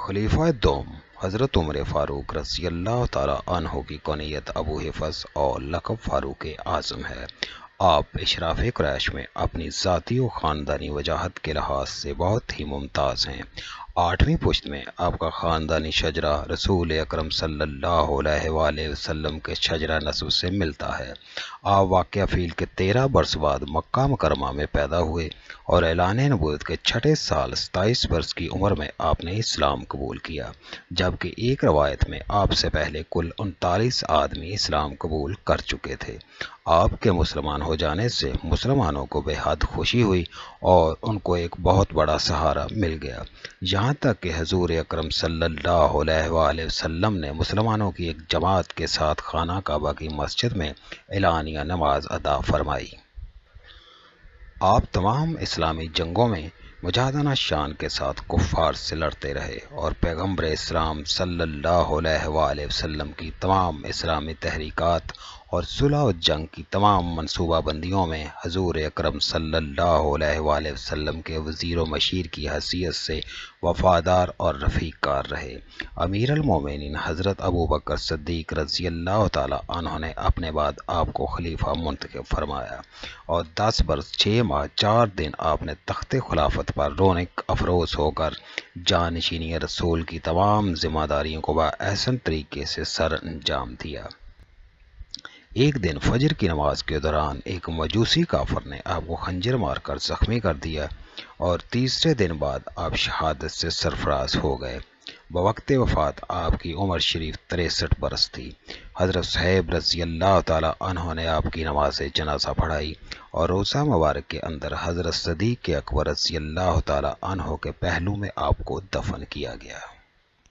خلیفہ دوم حضرت عمر فاروق رضی اللہ تعالیٰ عنہ کی کنیت ابو حفص اور لقب فاروق اعظم ہے۔ آپ اشراف قریش میں اپنی ذاتی و خاندانی وجاہت کے لحاظ سے بہت ہی ممتاز ہیں۔ 8ویں پشت میں آپ کا خاندانی شجرہ رسول اکرم صلی اللہ علیہ وآلہ وسلم کے شجرہ نسب سے ملتا ہے۔ آپ واقعہ فیل کے 13 برس بعد مکہ مکرمہ میں پیدا ہوئے اور اعلان نبوت کے 6 سال 27 برس کی عمر میں آپ نے اسلام قبول کیا، جبکہ ایک روایت میں آپ سے پہلے کل 39 آدمی اسلام قبول کر چکے تھے۔ آپ کے مسلمان ہو جانے سے مسلمانوں کو بے حد خوشی ہوئی اور ان کو ایک بہت بڑا سہارا مل گیا، یہاں تک کہ حضور اکرم صلی اللہ علیہ وآلہ وسلم نے مسلمانوں کی ایک جماعت کے ساتھ خانہ کعبہ کی مسجد میں اعلانیہ نماز ادا فرمائی۔ آپ تمام اسلامی جنگوں میں مجاہدانہ شان کے ساتھ کفار سے لڑتے رہے اور پیغمبر اسلام صلی اللہ علیہ وآلہ وسلم کی تمام اسلامی تحریکات اور صلح و جنگ کی تمام منصوبہ بندیوں میں حضور اکرم صلی اللہ علیہ وآلہ وسلم کے وزیر و مشیر کی حیثیت سے وفادار اور رفیق کار رہے۔ امیر المومنین حضرت ابو بکر صدیق رضی اللہ تعالیٰ عنہ نے اپنے بعد آپ کو خلیفہ منتخب فرمایا اور 10 برس 6 ماہ 4 دن آپ نے تخت خلافت پر رونق افروز ہو کر جانشینی رسول کی تمام ذمہ داریوں کو بأحسن طریقے سے سر انجام دیا۔ ایک دن فجر کی نماز کے دوران ایک مجوسی کافر نے آپ کو خنجر مار کر زخمی کر دیا اور تیسرے دن بعد آپ شہادت سے سرفراز ہو گئے۔ بوقت وفات آپ کی عمر شریف 63 برس تھی۔ حضرت صہیب رضی اللہ تعالیٰ عنہ نے آپ کی نماز جنازہ پڑھائی اور روضہ مبارک کے اندر حضرت صدیق اکبر رضی اللہ تعالیٰ عنہ کے پہلو میں آپ کو دفن کیا گیا۔